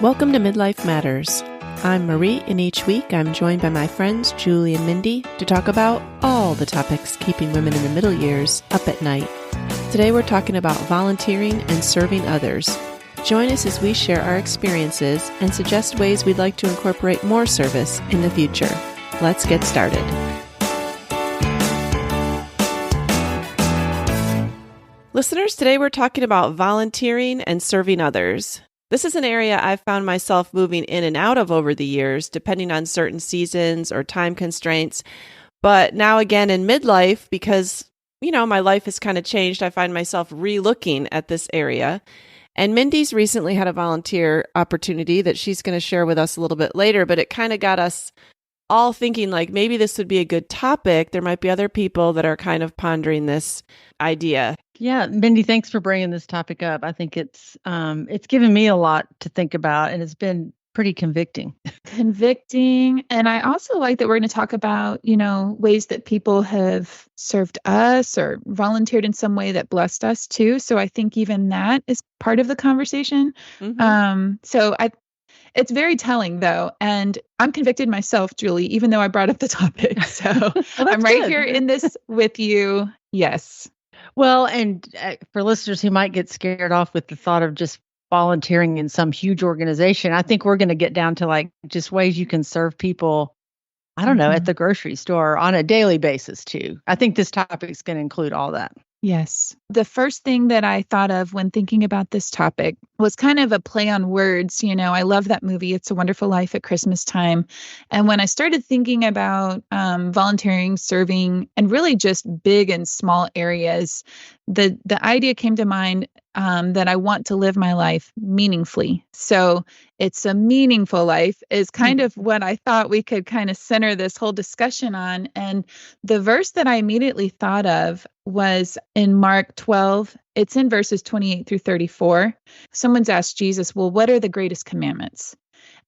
Welcome to Midlife Matters. I'm Marie, and each week I'm joined by my friends Julie and Mindy to talk about all the topics keeping women in the middle years up at night. Today we're talking about volunteering and serving others. Join us as we share our experiences and suggest ways we'd like to incorporate more service in the future. Let's get started. Listeners, today we're talking about volunteering and serving others. This is an area I've found myself moving in and out of over the years, depending on certain seasons or time constraints. But now again in midlife, because, my life has kind of changed, I find myself re-looking at this area. And Mindy's recently had a volunteer opportunity that she's going to share with us a little bit later, but it kind of got us all thinking like maybe this would be a good topic. There might be other people that are kind of pondering this idea. Yeah, Mindy, thanks for bringing this topic up. I think it's given me a lot to think about, and it's been pretty convicting. And I also like that we're going to talk about, ways that people have served us or volunteered in some way that blessed us too. So I think even that is part of the conversation. It's very telling though. And I'm convicted myself, Julie, even though I brought up the topic. So I'm right here in this with you. Yes. Well, and for listeners who might get scared off with the thought of just volunteering in some huge organization, I think we're going to get down to like just ways you can serve people, I don't know, at the grocery store on a daily basis too. I think this topic is going to include all that. Yes. The first thing that I thought of when thinking about this topic was kind of a play on words. I love that movie, It's a Wonderful Life, at Christmas time. And when I started thinking about volunteering, serving, and really just big and small areas, the idea came to mind that I want to live my life meaningfully. So it's a meaningful life is kind of what I thought we could kind of center this whole discussion on. And the verse that I immediately thought of was in Mark 12. It's in verses 28 through 34. Someone's asked Jesus, well, what are the greatest commandments?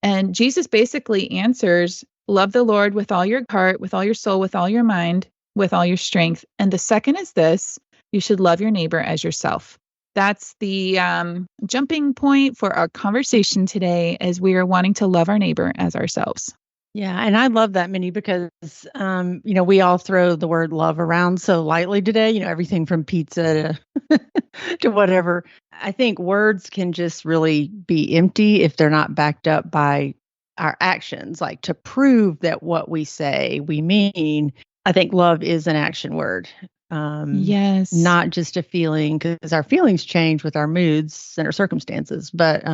And Jesus basically answers, love the Lord with all your heart, with all your soul, with all your mind, with all your strength. And the second is this, you should love your neighbor as yourself. That's the jumping point for our conversation today, as we are wanting to love our neighbor as ourselves. Yeah, and I love that, Minnie, because, we all throw the word love around so lightly today, everything from pizza to, to whatever. I think words can just really be empty if they're not backed up by our actions, like to prove that what we say we mean. I think love is an action word. Yes. Not just a feeling, because our feelings change with our moods and our circumstances, but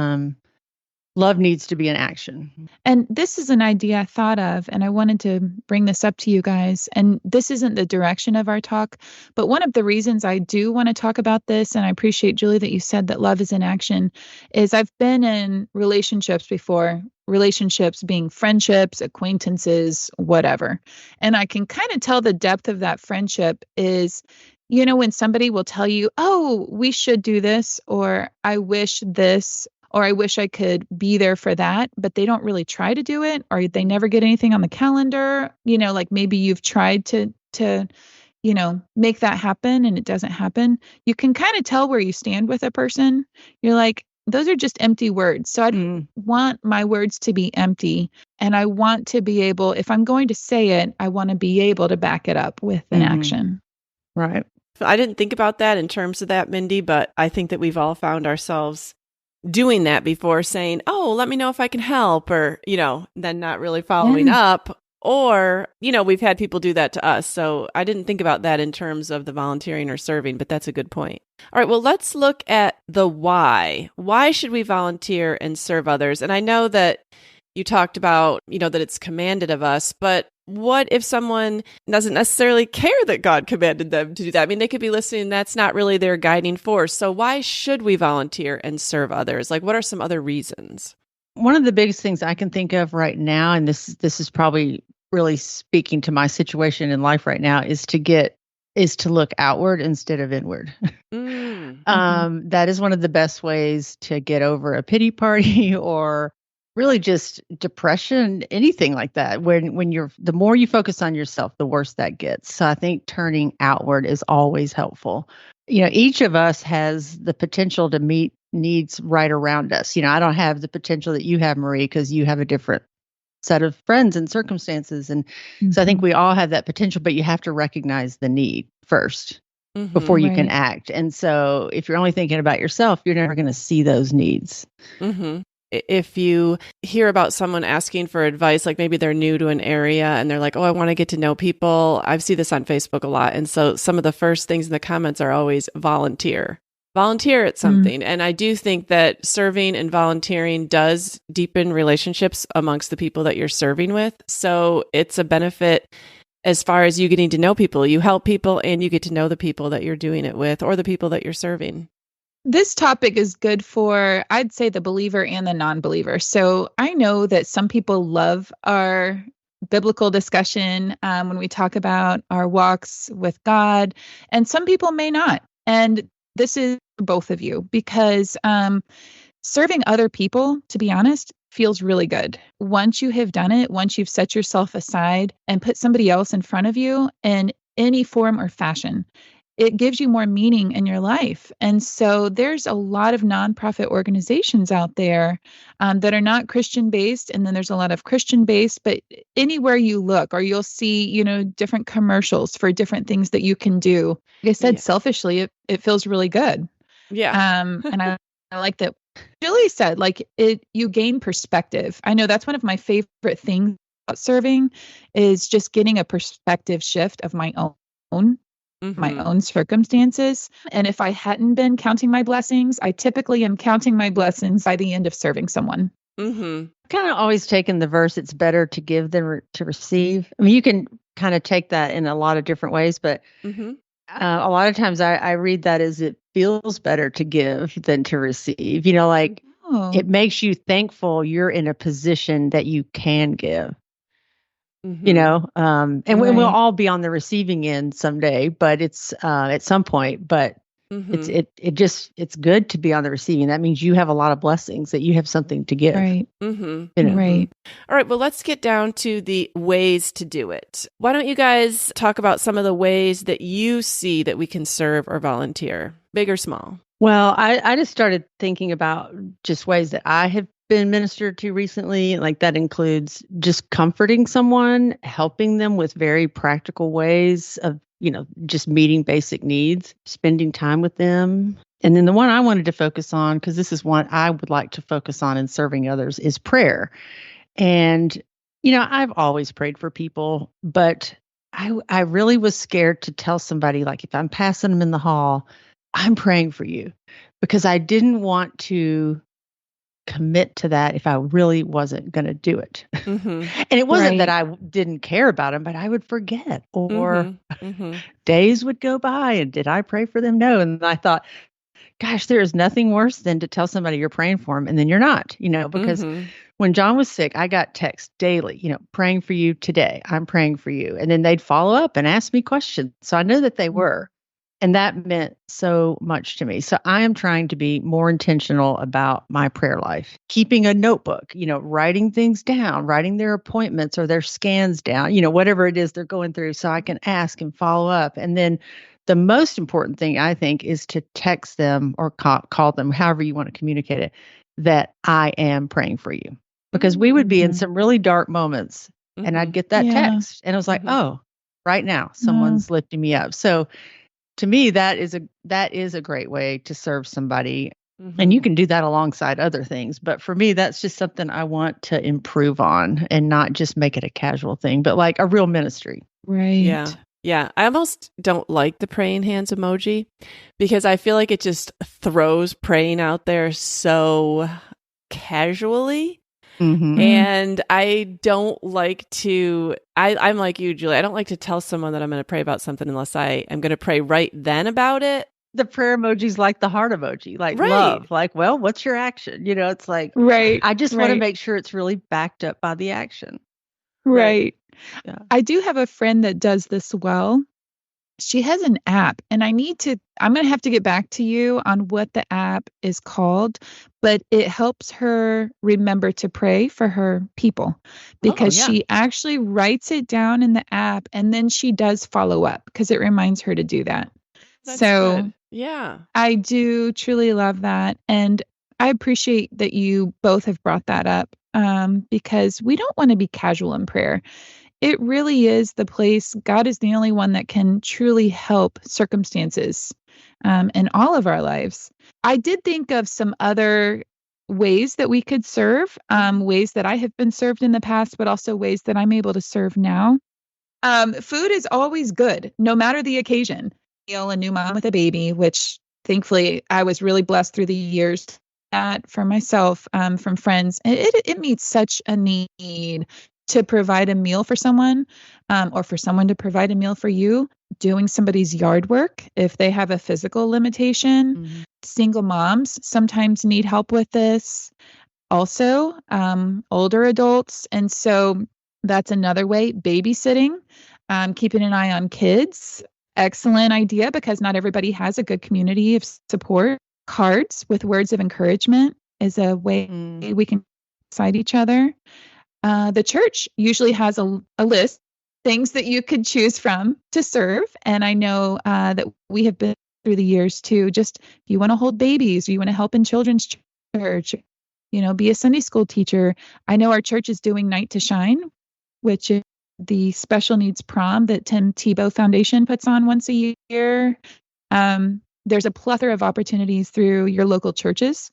love needs to be an action. And this is an idea I thought of, and I wanted to bring this up to you guys. And this isn't the direction of our talk, but one of the reasons I do want to talk about this, and I appreciate, Julie, that you said that love is an action, is I've been in relationships before, relationships being friendships, acquaintances, whatever. And I can kind of tell the depth of that friendship is, when somebody will tell you, oh, we should do this, or I wish this, or I wish I could be there for that, but they don't really try to do it, or they never get anything on the calendar. Like maybe you've tried to make that happen and it doesn't happen. You can kind of tell where you stand with a person. You're like, those are just empty words. So I want my words to be empty. And I want to be able, if I'm going to say it, I want to be able to back it up with an action. Right. I didn't think about that in terms of that, Mindy, but I think that we've all found ourselves doing that before, saying, oh, let me know if I can help, or, then not really following up. Or, we've had people do that to us. So I didn't think about that in terms of the volunteering or serving, but that's a good point. All right, well, let's look at the why. Why should we volunteer and serve others? And I know that you talked about, that it's commanded of us, but what if someone doesn't necessarily care that God commanded them to do that? I mean, they could be listening, that's not really their guiding force. So why should we volunteer and serve others? Like, what are some other reasons? One of the biggest things I can think of right now, and this is probably really speaking to my situation in life right now, is to look outward instead of inward. That is one of the best ways to get over a pity party or really just depression, anything like that. When the more you focus on yourself, the worse that gets. So I think turning outward is always helpful. Each of us has the potential to meet needs right around us. I don't have the potential that you have, Marie, because you have a different set of friends and circumstances. And so I think we all have that potential, but you have to recognize the need first before you can act. And so if you're only thinking about yourself, you're never going to see those needs. If you hear about someone asking for advice, like maybe they're new to an area and they're like, oh, I want to get to know people. I see this on Facebook a lot. And so some of the first things in the comments are always volunteer at something. And I do think that serving and volunteering does deepen relationships amongst the people that you're serving with. So it's a benefit as far as you getting to know people. You help people and you get to know the people that you're doing it with or the people that you're serving. This topic is good for, I'd say, the believer and the non-believer. So I know that some people love our biblical discussion when we talk about our walks with God, and some people may not. And this is for both of you, because serving other people, to be honest, feels really good. Once you have done it, once you've set yourself aside and put somebody else in front of you in any form or fashion, it gives you more meaning in your life. And so there's a lot of nonprofit organizations out there that are not Christian based. And then there's a lot of Christian based, but anywhere you look, or you'll see, different commercials for different things that you can do. Like I said, selfishly, it feels really good. Yeah. And I like that Julie said, you gain perspective. I know that's one of my favorite things about serving is just getting a perspective shift of my own circumstances. And if I hadn't been counting my blessings, I typically am counting my blessings by the end of serving someone. Kind of always taken the verse, it's better to give than to receive. I mean, you can kind of take that in a lot of different ways, but a lot of times I read that as it feels better to give than to receive. It makes you thankful you're in a position that you can give. And we'll all be on the receiving end someday, but it's at some point, but it's good to be on the receiving. That means you have a lot of blessings, that you have something to give. Right. Right. All right. Well, let's get down to the ways to do it. Why don't you guys talk about some of the ways that you see that we can serve or volunteer, big or small? Well, I just started thinking about just ways that I have been ministered to recently. Like that includes just comforting someone, helping them with very practical ways of, just meeting basic needs, spending time with them. And then the one I wanted to focus on, because this is one I would like to focus on in serving others, is prayer. And, I've always prayed for people, but I really was scared to tell somebody, like if I'm passing them in the hall, I'm praying for you, because I didn't want to commit to that if I really wasn't going to do it. And it wasn't that I didn't care about them, but I would forget, or days would go by and did I pray for them? No. And I thought, gosh, there is nothing worse than to tell somebody you're praying for them and then you're not, because when John was sick, I got texts daily, praying for you today. I'm praying for you. And then they'd follow up and ask me questions. So I know that they were. And that meant so much to me. So I am trying to be more intentional about my prayer life, keeping a notebook, writing things down, writing their appointments or their scans down, whatever it is they're going through, so I can ask and follow up. And then the most important thing, I think, is to text them or call them, however you want to communicate it, that I am praying for you. Because we would be in some really dark moments and I'd get that text and I was like, oh, right now someone's lifting me up. So to me, that is a great way to serve somebody. And you can do that alongside other things. But for me, that's just something I want to improve on and not just make it a casual thing, but like a real ministry. Right. Yeah. Yeah. I almost don't like the praying hands emoji because I feel like it just throws praying out there so casually. And I don't like to, I'm like you, Julie. I don't like to tell someone that I'm going to pray about something unless I am going to pray right then about it. The prayer emoji's like the heart emoji, like love. Like, well, what's your action? It's like, I just want to make sure it's really backed up by the action. Right. Yeah. I do have a friend that does this well. She has an app, and I'm going to have to get back to you on what the app is called, but it helps her remember to pray for her people because she actually writes it down in the app and then she does follow up because it reminds her to do that. That's good. Yeah. I do truly love that. And I appreciate that you both have brought that up because we don't want to be casual in prayer. It really is the place, God is the only one that can truly help circumstances in all of our lives. I did think of some other ways that we could serve, ways that I have been served in the past, but also ways that I'm able to serve now. Food is always good, no matter the occasion. A new mom with a baby, which thankfully I was really blessed through the years that for myself, from friends. It meets such a need to provide a meal for someone, or for someone to provide a meal for you. Doing somebody's yard work if they have a physical limitation. Mm-hmm. Single moms sometimes need help with this. Also, older adults, and so that's another way. Babysitting, keeping an eye on kids. Excellent idea because not everybody has a good community of support. Cards with words of encouragement is a way we can excite each other. The church usually has a list things that you could choose from to serve, and I know that we have been through the years too. Just if you want to hold babies, or you want to help in children's church, be a Sunday school teacher. I know our church is doing Night to Shine, which is the special needs prom that Tim Tebow Foundation puts on once a year. There's a plethora of opportunities through your local churches.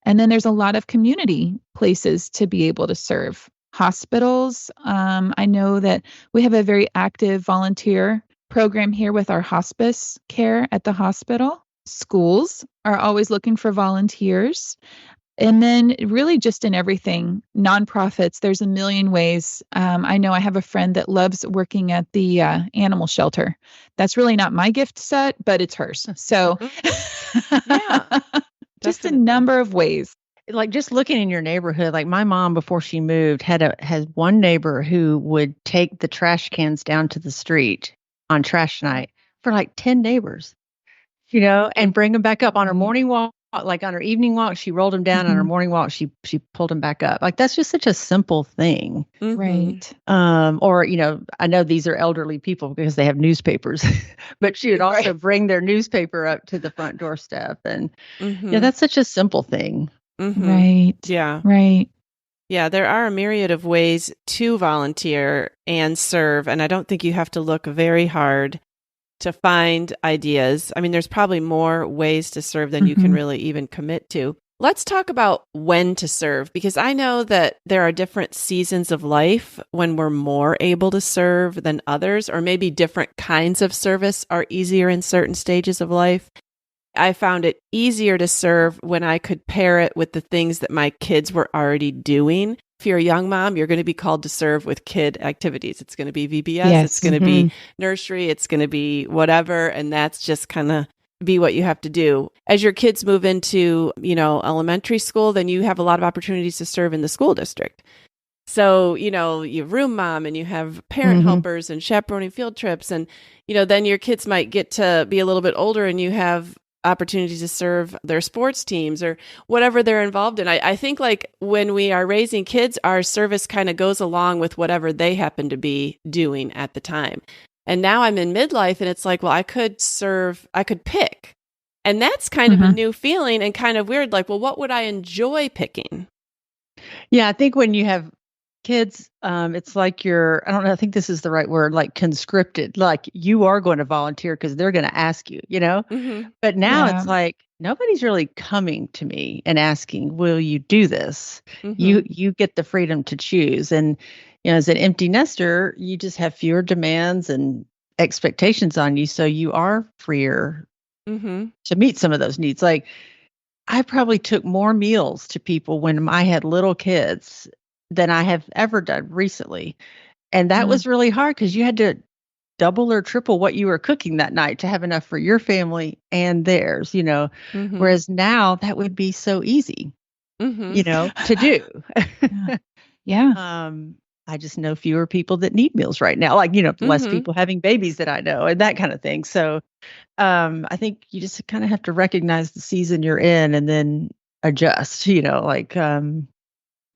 And then there's a lot of community places to be able to serve. Hospitals. I know that we have a very active volunteer program here with our hospice care at the hospital. Schools are always looking for volunteers. And then really just in everything, nonprofits, there's a million ways. I know I have a friend that loves working at the animal shelter. That's really not my gift set, but it's hers. So Yeah, just a number of ways. Like just looking in your neighborhood, like my mom before she moved has one neighbor who would take the trash cans down to the street on trash night for like 10 neighbors, and bring them back up on her morning walk. Like on her evening walk, she rolled them down. On her morning walk, she pulled them back up. Like that's just such a simple thing. Right. Or, I know these are elderly people because they have newspapers, but she would also bring their newspaper up to the front doorstep. And that's such a simple thing. Right. Yeah. Right. Yeah, there are a myriad of ways to volunteer and serve, and I don't think you have to look very hard to find ideas. I mean, there's probably more ways to serve than you can really even commit to. Let's talk about when to serve, because I know that there are different seasons of life when we're more able to serve than others, or maybe different kinds of service are easier in certain stages of life. I found it easier to serve when I could pair it with the things that my kids were already doing. If you're a young mom, you're going to be called to serve with kid activities. It's going to be VBS, it's going to be nursery, it's going to be whatever. And that's just kind of be what you have to do. As your kids move into, elementary school, then you have a lot of opportunities to serve in the school district. So, you have room mom and you have parent helpers and chaperoning field trips. And, then your kids might get to be a little bit older and you have opportunities to serve their sports teams or whatever they're involved in. I think like when we are raising kids, our service kind of goes along with whatever they happen to be doing at the time. And now I'm in midlife and it's like, well, I could pick. And that's kind of a new feeling and kind of weird. Like, well, what would I enjoy picking? Yeah, I think when you have kids, it's like I don't know, I think this is the right word, like conscripted, like you are going to volunteer because they're going to ask you, But now it's like, nobody's really coming to me and asking, will you do this? You get the freedom to choose. And, as an empty nester, you just have fewer demands and expectations on you. So you are freer to meet some of those needs. Like I probably took more meals to people when I had little kids than I have ever done recently. And that was really hard because you had to double or triple what you were cooking that night to have enough for your family and theirs, Whereas now that would be so easy, to do. Yeah. I just know fewer people that need meals right now, like, less people having babies that I know and that kind of thing. So I think you just kind of have to recognize the season you're in and then adjust,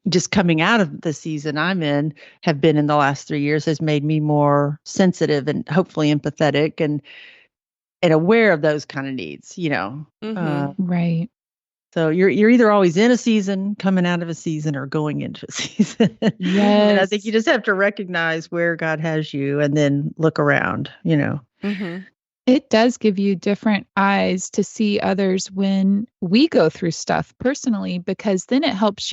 just coming out of the season I'm in, have been in the last 3 years, has made me more sensitive and hopefully empathetic. And and aware of those kind of needs, Right. So you're either always in a season, coming out of a season, or going into a season. And I think you Yes. just have to recognize where God has you and then look around, It does give you different eyes to see others when we go through stuff personally, because then it helps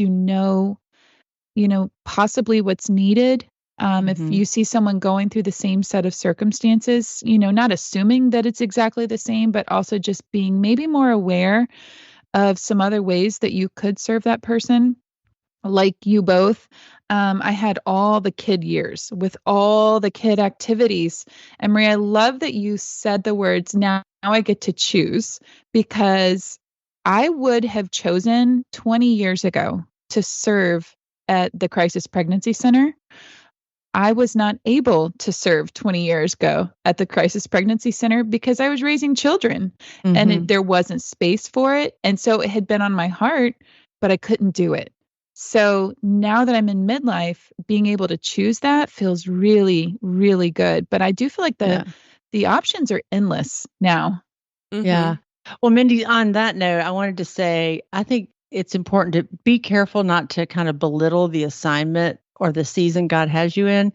possibly what's needed. If you see someone going through the same set of circumstances, not assuming that it's exactly the same, but also just being maybe more aware of some other ways that you could serve that person. Like you both, I had all the kid years with all the kid activities. And Maria, I love that you said the words, now I get to choose, because I would have chosen 20 years ago to serve at the Crisis Pregnancy Center. I was not able to serve 20 years ago at the Crisis Pregnancy Center because I was raising children and there wasn't space for it. And so it had been on my heart, but I couldn't do it. So now that I'm in midlife, being able to choose that feels really, really good. But I do feel like the options are endless now. Yeah. Well, Mindy, on that note, I wanted to say, I think it's important to be careful not to kind of belittle the assignment or the season God has you in,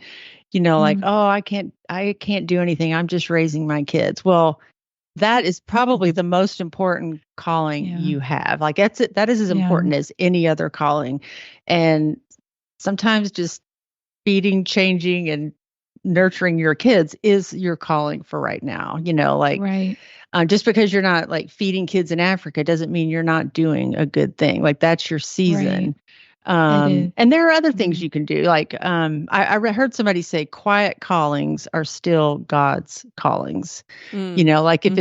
like, oh, I can't do anything. I'm just raising my kids. Well, that is probably the most important calling you have. Like that is as important as any other calling. And sometimes just feeding, changing, and nurturing your kids is your calling for right now. Right. Just because you're not like feeding kids in Africa doesn't mean you're not doing a good thing. Like that's your season. Right. And there are other things you can do. Like I heard somebody say quiet callings are still God's callings. Like if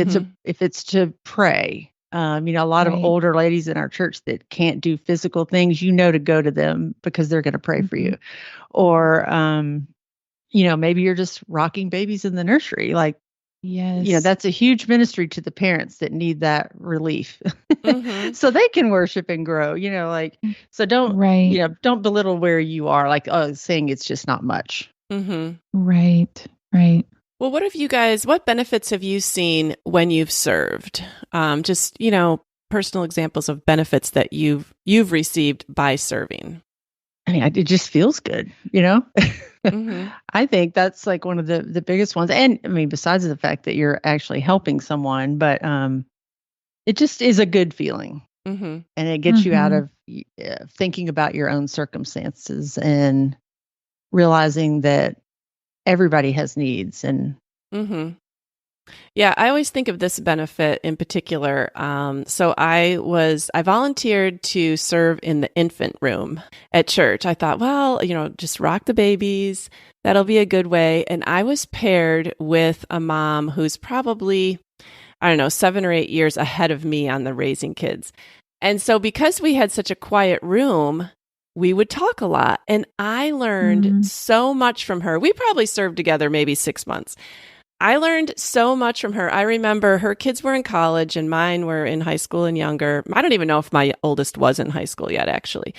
it's to pray. A lot of older ladies in our church that can't do physical things, to go to them because they're going to pray for you. Or maybe you're just rocking babies in the nursery. Like, that's a huge ministry to the parents that need that relief. So they can worship and grow, so don't belittle where you are, like, saying it's just not much. Right. Well, what benefits have you seen when you've served? Just, personal examples of benefits that you've received by serving. I mean, it just feels good, I think that's like one of the biggest ones. And I mean, besides the fact that you're actually helping someone, but it just is a good feeling. And it gets you out of thinking about your own circumstances and realizing that everybody has needs. And yeah, I always think of this benefit in particular. So I volunteered to serve in the infant room at church. I thought, well, just rock the babies. That'll be a good way. And I was paired with a mom who's probably, 7 or 8 years ahead of me on the raising kids. And so because we had such a quiet room, we would talk a lot. And I learned so much from her. We probably served together maybe 6 months. I learned so much from her. I remember her kids were in college and mine were in high school and younger. I don't even know if my oldest was in high school yet, actually.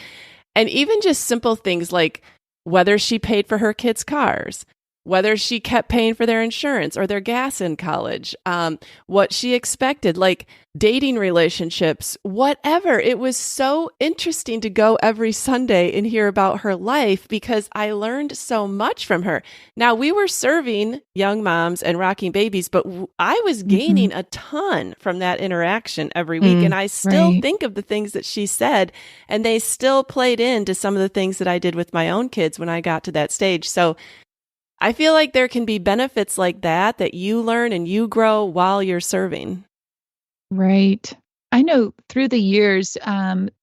And even just simple things like whether she paid for her kids' cars, whether she kept paying for their insurance or their gas in college, what she expected, like dating relationships, whatever. It was so interesting to go every Sunday and hear about her life because I learned so much from her. Now, we were serving young moms and rocking babies, but I was gaining a ton from that interaction every week. And I still think of the things that she said, and they still played into some of the things that I did with my own kids when I got to that stage. So I feel like there can be benefits like that you learn and you grow while you're serving. Right. I know through the years,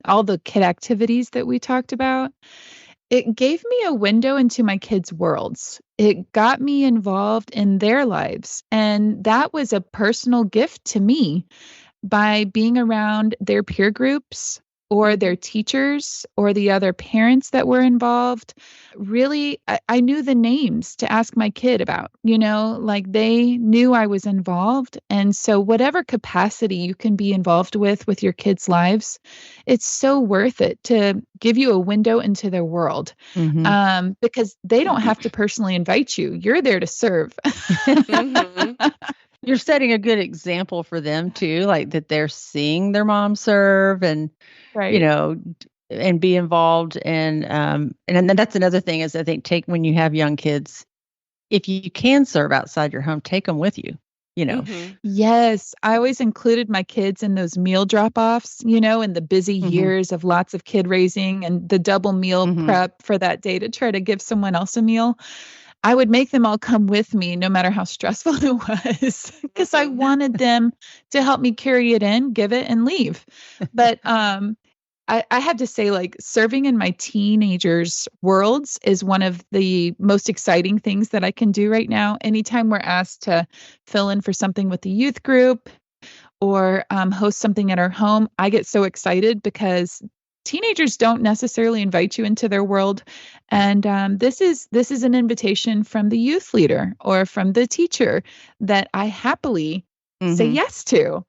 all the kid activities that we talked about, it gave me a window into my kids' worlds. It got me involved in their lives. And that was a personal gift to me by being around their peer groups or their teachers or the other parents that were involved. Really, I knew the names to ask my kid about, like they knew I was involved. And so whatever capacity you can be involved with your kids' lives, it's so worth it to give you a window into their world, because they don't have to personally invite you. You're there to serve. you're setting a good example for them too, like that they're seeing their mom serve and, you Right. know, and be involved. And then that's another thing is I think when you have young kids, if you can serve outside your home, take them with you, you know. Mm-hmm. Yes, I always included my kids in those meal drop-offs, in the busy Mm-hmm. years of lots of kid raising and the double meal Mm-hmm. prep for that day to try to give someone else a meal. I would make them all come with me no matter how stressful it was because I Mm-hmm. wanted them to help me carry it in, give it, and leave. But I have to say, like, serving in my teenagers' worlds is one of the most exciting things that I can do right now. Anytime we're asked to fill in for something with the youth group or host something at our home, I get so excited because teenagers don't necessarily invite you into their world, and this is an invitation from the youth leader or from the teacher that I happily say Mm-hmm. yes to.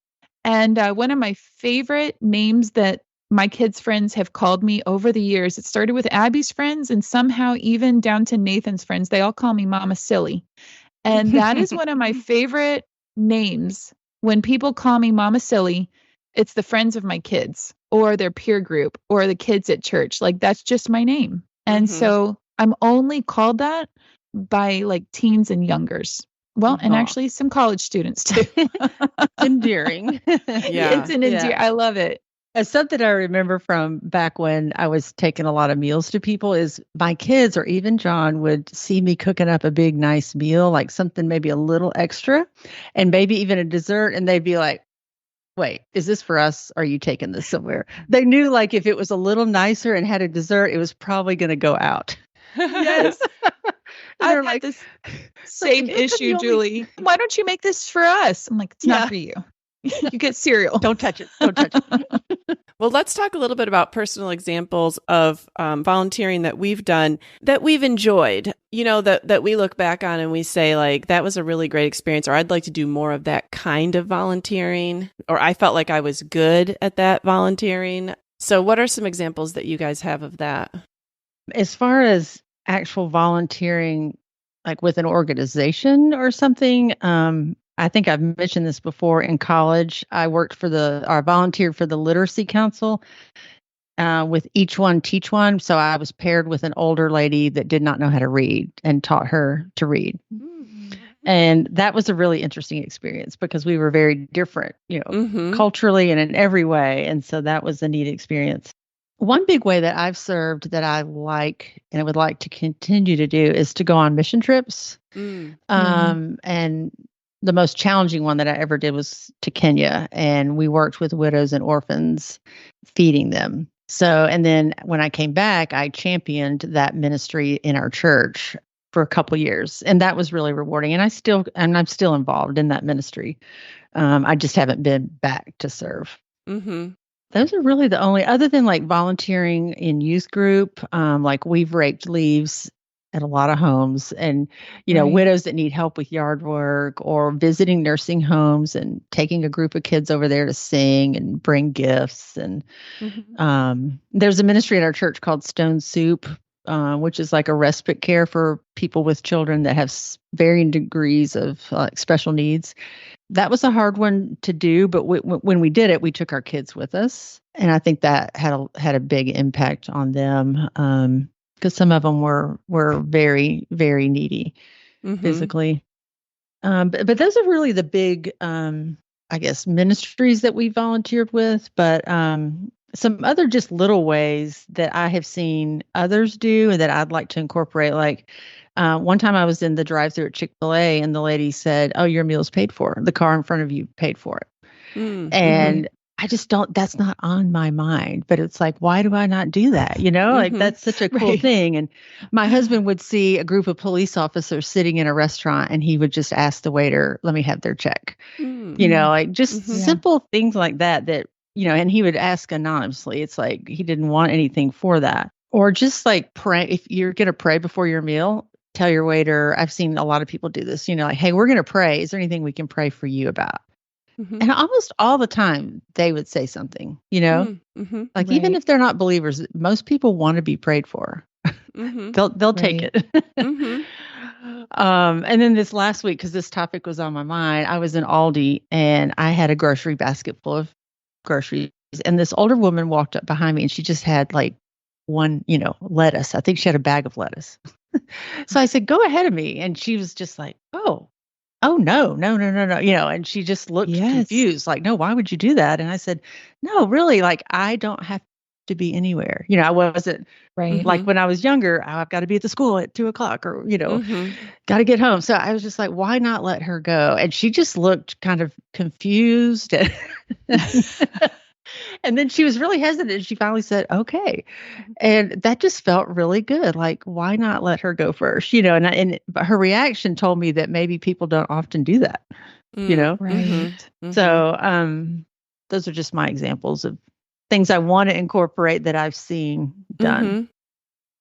And one of my favorite names that my kids' friends have called me over the years, it started with Abby's friends and somehow even down to Nathan's friends. They all call me Mama Silly. And that is one of my favorite names. When people call me Mama Silly, it's the friends of my kids or their peer group or the kids at church. Like that's just my name. And Mm-hmm. so I'm only called that by like teens and youngers. Well, and Aw. actually some college students too. Endearing. It's Yeah. an Yeah. I love it. Something I remember from back when I was taking a lot of meals to people is my kids or even John would see me cooking up a big, nice meal, like something maybe a little extra and maybe even a dessert. And they'd be like, wait, is this for us? Are you taking this somewhere? They knew like if it was a little nicer and had a dessert, it was probably going to go out. Yes. And I've they're had like, this like, same is this issue, the only? Julie. Why don't you make this for us? I'm like, it's not Yeah. for you. You get cereal. Don't touch it. Don't touch it. Well, let's talk a little bit about personal examples of volunteering that we've done that we've enjoyed, that we look back on and we say, like, that was a really great experience, or I'd like to do more of that kind of volunteering, or I felt like I was good at that volunteering. So what are some examples that you guys have of that? As far as actual volunteering, like with an organization or something, I think I've mentioned this before. In college, I volunteered for the Literacy Council with Each One Teach One. So I was paired with an older lady that did not know how to read and taught her to read. Mm-hmm. And that was a really interesting experience because we were very different, Mm-hmm. culturally and in every way. And so that was a neat experience. One big way that I've served that I like and I would like to continue to do is to go on mission trips. And the most challenging one that I ever did was to Kenya, and we worked with widows and orphans, feeding them. So, and then when I came back, I championed that ministry in our church for a couple years, and that was really rewarding. And I'm still involved in that ministry. I just haven't been back to serve. Mm-hmm. Those are really the only, other than like volunteering in youth group, like we've raked leaves at a lot of homes and, Right. widows that need help with yard work or visiting nursing homes and taking a group of kids over there to sing and bring gifts. And Mm-hmm. there's a ministry at our church called Stone Soup, which is like a respite care for people with children that have varying degrees of special needs. That was a hard one to do, but when we did it, we took our kids with us, and I think that had a big impact on them because some of them were very, very needy Mm-hmm. physically. But those are really the big, I guess, ministries that we volunteered with. But some other just little ways that I have seen others do and that I'd like to incorporate, like. One time I was in the drive-thru at Chick-fil-A and the lady said, "Oh, your meal's paid for. The car in front of you paid for it." Mm-hmm. And I just that's not on my mind, but it's like, why do I not do that? Like Mm-hmm. that's such a cool Right. thing. And my husband would see a group of police officers sitting in a restaurant and he would just ask the waiter, "Let me have their check." Mm-hmm. Like just Mhm. simple things like that, and he would ask anonymously. It's like he didn't want anything for that. Or just like pray, if you're going to pray before your meal, tell your waiter. I've seen a lot of people do this, like, "Hey, we're going to pray. Is there anything we can pray for you about?" Mm-hmm. And almost all the time they would say something, Mm-hmm. like even Right. if they're not believers, most people want to be prayed for. They'll take Right. it. Mm-hmm. And then this last week, because this topic was on my mind, I was in Aldi and I had a grocery basket full of groceries. And this older woman walked up behind me and she just had like one, lettuce. I think she had a bag of lettuce. So I said, go ahead of me. And she was just like, oh, no, no, no, no, no. And she just looked Yes. confused, like, no, why would you do that? And I said, no, really, like, I don't have to be anywhere. I wasn't Right. like when I was younger, I've got to be at the school at 2:00 or, got to get home. So I was just like, why not let her go? And she just looked kind of confused. And then she was really hesitant. She finally said, okay. And that just felt really good. Like, why not let her go first? But her reaction told me that maybe people don't often do that, Right. So those are just my examples of things I want to incorporate that I've seen done.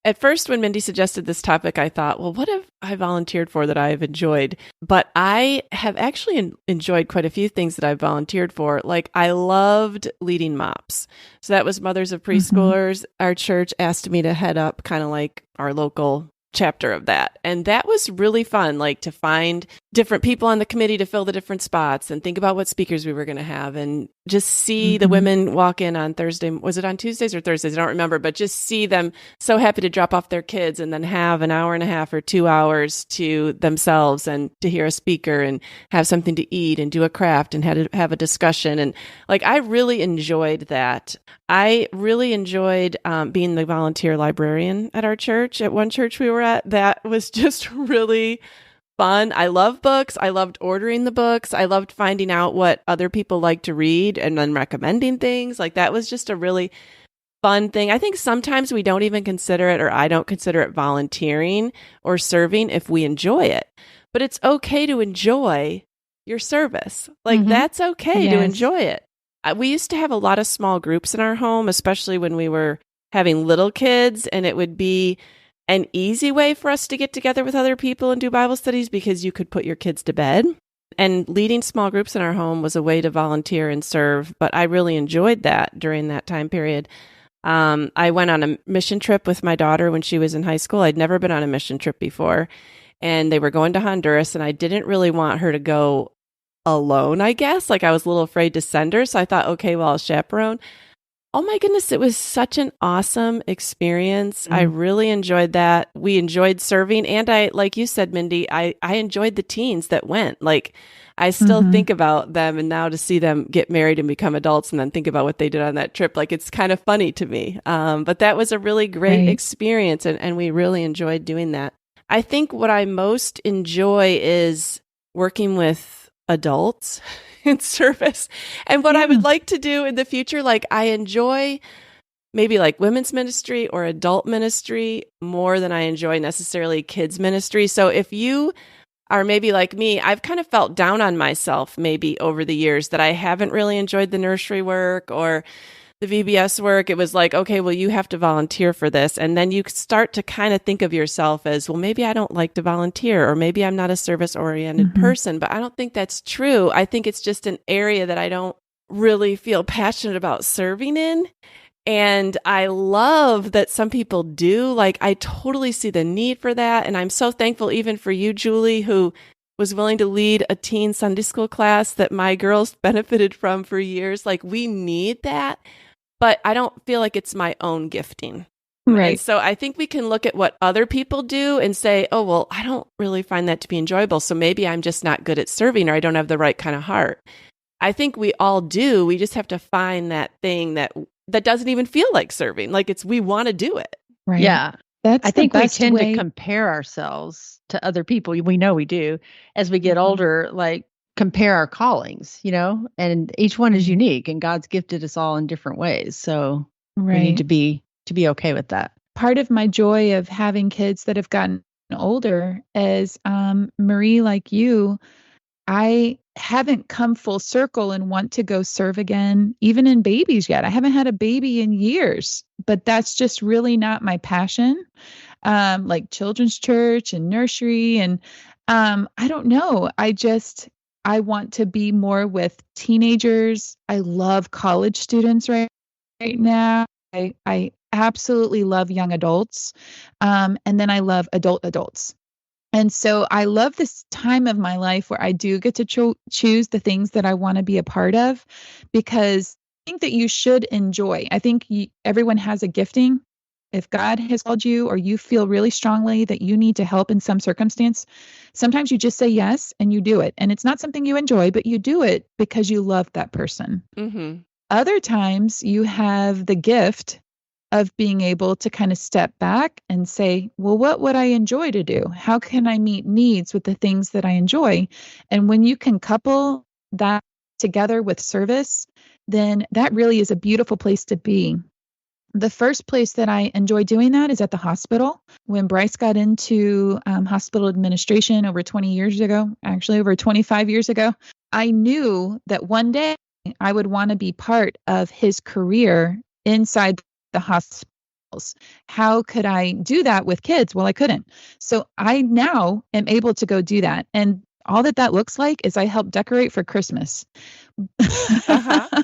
At first, when Mindy suggested this topic, I thought, well, what have I volunteered for that I've enjoyed? But I have actually enjoyed quite a few things that I've volunteered for. Like, I loved leading MOPS. So that was Mothers of Preschoolers. Our church asked me to head up kind of like our local chapter of that. And that was really fun, like to find different people on the committee to fill the different spots and think about what speakers we were going to have and just see the women walk in on Thursday. Was it on Tuesdays or Thursdays? I don't remember, but just see them so happy to drop off their kids and then have an hour and a half or 2 hours to themselves and to hear a speaker and have something to eat and do a craft and have a discussion. And like, I really enjoyed that. I really enjoyed being the volunteer librarian at our church, at one church we were at. That was just really fun. I love books. I loved ordering the books. I loved finding out what other people like to read and then recommending things. Like, that was just a really fun thing. I think sometimes we don't even consider it, or I don't consider it volunteering or serving if we enjoy it. But it's okay to enjoy your service. Like, that's okay to enjoy it. We used to have a lot of small groups in our home, especially when we were having little kids, and it would be an easy way for us to get together with other people and do Bible studies because you could put your kids to bed. And leading small groups in our home was a way to volunteer and serve, but I really enjoyed that during that time period. I went on a mission trip with my daughter when she was in high school. I'd never been on a mission trip before, and they were going to Honduras, and I didn't really want her to go alone, I guess. Like, I was a little afraid to send her, so I thought, okay, well, I'll chaperone. Oh my goodness, it was such an awesome experience. I really enjoyed that. We enjoyed serving. And I, like you said, Mindy, I enjoyed the teens that went. Like, I still think about them, and now to see them get married and become adults and then think about what they did on that trip, like, it's kind of funny to me. But that was a really great experience, and we really enjoyed doing that. I think what I most enjoy is working with adults in service. And what I would like to do in the future, like, I enjoy maybe like women's ministry or adult ministry more than I enjoy necessarily kids ministry. So if you are maybe like me, I've kind of felt down on myself maybe over the years that I haven't really enjoyed the nursery work or the VBS work. It was like, okay, well, you have to volunteer for this. And then you start to kind of think of yourself as, well, maybe I don't like to volunteer, or maybe I'm not a service-oriented person. But I don't think that's true. I think it's just an area that I don't really feel passionate about serving in. And I love that some people do. Like, I totally see the need for that. And I'm so thankful even for you, Julie, who was willing to lead a teen Sunday school class that my girls benefited from for years. Like, we need that. But I don't feel like it's my own gifting. Right. And so I think we can look at what other people do and say, oh, well, I don't really find that to be enjoyable. So maybe I'm just not good at serving, or I don't have the right kind of heart. I think we all do. We just have to find that thing that doesn't even feel like serving. Like, we want to do it. Right. Yeah. That's I think we tend way. to compare ourselves to other people. We know we do. As we get older, like, compare our callings, and each one is unique, and God's gifted us all in different ways. So we need to be okay with that. Part of my joy of having kids that have gotten older is, Marie, like you, I haven't come full circle and want to go serve again, even in babies yet. I haven't had a baby in years, but that's just really not my passion. Like children's church and nursery. And I don't know. I want to be more with teenagers. I love college students right now. I absolutely love young adults. And then I love adults. And so I love this time of my life where I do get to choose the things that I want to be a part of, because I think that you should enjoy. I think everyone has a gifting. If God has called you, or you feel really strongly that you need to help in some circumstance, sometimes you just say yes and you do it. And it's not something you enjoy, but you do it because you love that person. Mm-hmm. Other times you have the gift of being able to kind of step back and say, well, what would I enjoy to do? How can I meet needs with the things that I enjoy? And when you can couple that together with service, then that really is a beautiful place to be. The first place that I enjoy doing that is at the hospital. When Bryce got into hospital administration over 20 years ago, actually over 25 years ago, I knew that one day I would want to be part of his career inside the hospitals. How could I do that with kids? Well, I couldn't. So I now am able to go do that. And all that looks like is I help decorate for Christmas. Uh-huh.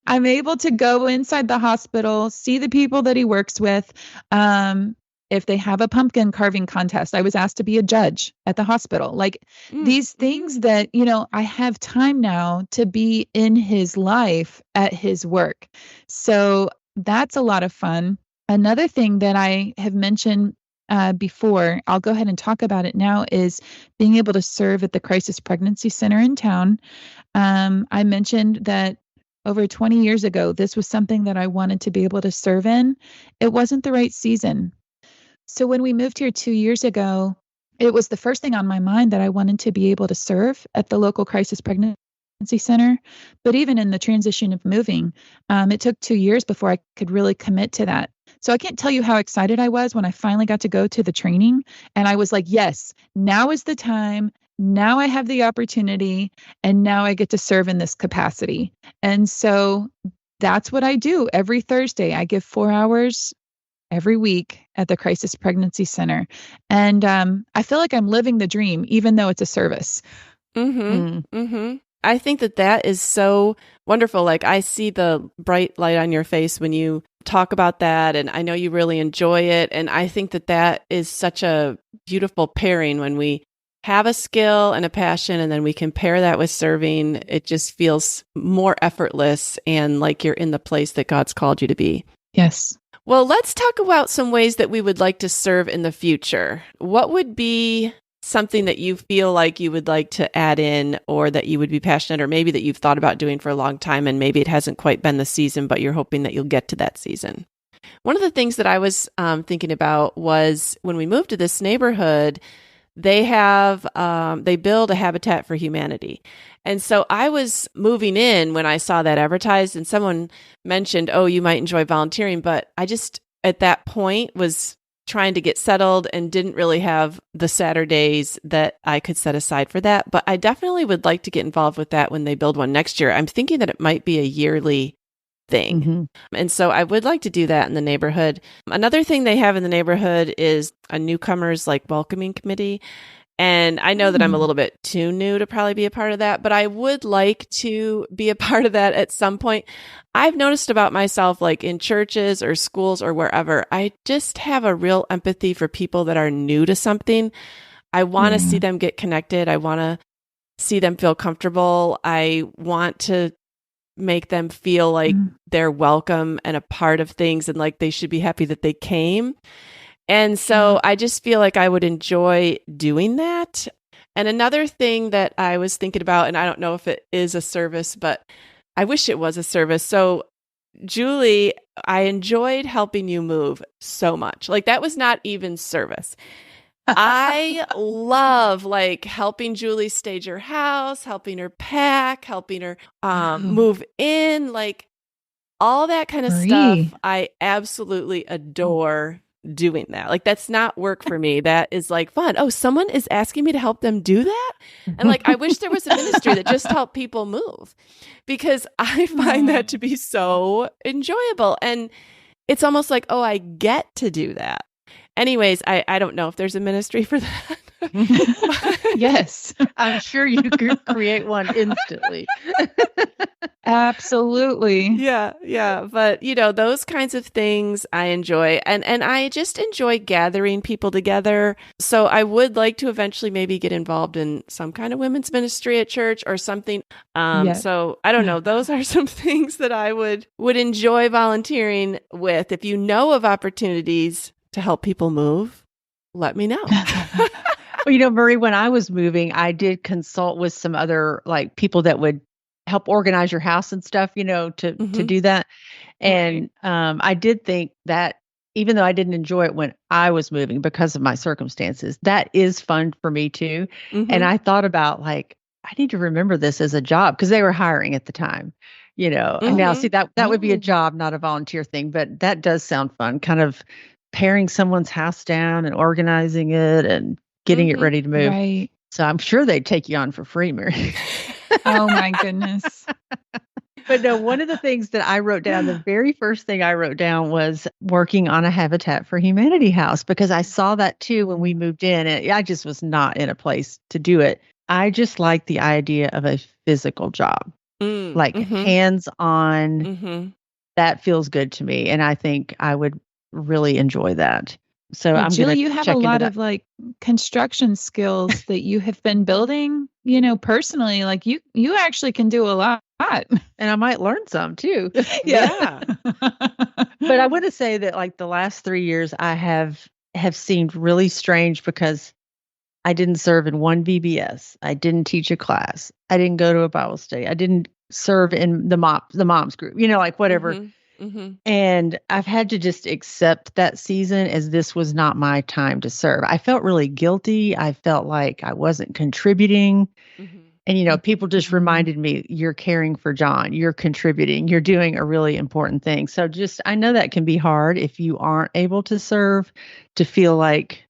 I'm able to go inside the hospital, see the people that he works with. If they have a pumpkin carving contest, I was asked to be a judge at the hospital. Like these things that, I have time now to be in his life at his work. So that's a lot of fun. Another thing that I have mentioned before, I'll go ahead and talk about it now, is being able to serve at the Crisis Pregnancy Center in town. I mentioned that over 20 years ago, this was something that I wanted to be able to serve in. It wasn't the right season. So when we moved here 2 years ago, it was the first thing on my mind that I wanted to be able to serve at the local Crisis Pregnancy Center. But even in the transition of moving, it took 2 years before I could really commit to that. So I can't tell you how excited I was when I finally got to go to the training. And I was like, yes, now is the time. Now I have the opportunity, and now I get to serve in this capacity. And so that's what I do every Thursday. I give 4 hours every week at the Crisis Pregnancy Center. And I feel like I'm living the dream, even though it's a service. Mm-hmm. Mm-hmm. I think that is so wonderful. Like, I see the bright light on your face when you talk about that, and I know you really enjoy it. And I think that is such a beautiful pairing when we have a skill and a passion, and then we can pair that with serving. It just feels more effortless and like you're in the place that God's called you to be. Yes. Well, let's talk about some ways that we would like to serve in the future. What would be something that you feel like you would like to add in, or that you would be passionate, or maybe that you've thought about doing for a long time and maybe it hasn't quite been the season, but you're hoping that you'll get to that season? One of the things that I was thinking about was when we moved to this neighborhood, they build a Habitat for Humanity. And so I was moving in when I saw that advertised, and someone mentioned, oh, you might enjoy volunteering. But I just, at that point, was trying to get settled and didn't really have the Saturdays that I could set aside for that. But I definitely would like to get involved with that when they build one next year. I'm thinking that it might be a yearly thing. Mm-hmm. And so I would like to do that in the neighborhood. Another thing they have in the neighborhood is a newcomers welcoming committee. And I know that I'm a little bit too new to probably be a part of that, but I would like to be a part of that at some point. I've noticed about myself, like in churches or schools or wherever, I just have a real empathy for people that are new to something. I want to see them get connected. I want to see them feel comfortable. I want to make them feel like they're welcome and a part of things, and like they should be happy that they came. And so I just feel like I would enjoy doing that. And another thing that I was thinking about, and I don't know if it is a service, but I wish it was a service. So Julie, I enjoyed helping you move so much. Like, that was not even service. I love helping Julie stage her house, helping her pack, helping her move in, all that kind of stuff. I absolutely adore doing that. That's not work for me. That is fun. Oh, someone is asking me to help them do that? And I wish there was a ministry that just helped people move, because I find that to be so enjoyable. And it's almost like, oh, I get to do that. Anyways, I don't know if there's a ministry for that. Yes, I'm sure you could create one instantly. Absolutely. Yeah, yeah, but those kinds of things I enjoy, and I just enjoy gathering people together. So I would like to eventually maybe get involved in some kind of women's ministry at church or something. Yes. So I don't know. Those are some things that I would enjoy volunteering with. If you know of opportunities to help people move, let me know. Well, Marie, when I was moving, I did consult with some other like people that would help organize your house and stuff, to do that. And I did think that even though I didn't enjoy it when I was moving because of my circumstances, that is fun for me too. And I thought about like, I need to remember this as a job because they were hiring at the time, And now see that would be a job, not a volunteer thing, but that does sound fun, kind of paring someone's house down and organizing it and getting it ready to move. Right. So I'm sure they'd take you on for free, Mary. Oh my goodness. But no, one of the things that I wrote down, the very first thing I wrote down was working on a Habitat for Humanity house because I saw that too when we moved in. And I just was not in a place to do it. I just like the idea of a physical job, like hands-on. That feels good to me. And I think I would really enjoy that. So Well, I'm Jill, going to you have a lot of like construction skills that you have been building, personally. Like you actually can do a lot. And I might learn some too. Yeah. But I want to say that like the last 3 years I have seemed really strange because I didn't serve in one VBS. I didn't teach a class. I didn't go to a Bible study. I didn't serve in the moms group, like whatever. And I've had to just accept that season as this was not my time to serve. I felt really guilty. I felt like I wasn't contributing. And, people just reminded me, you're caring for John, you're contributing, you're doing a really important thing. So I know that can be hard if you aren't able to serve, to feel like,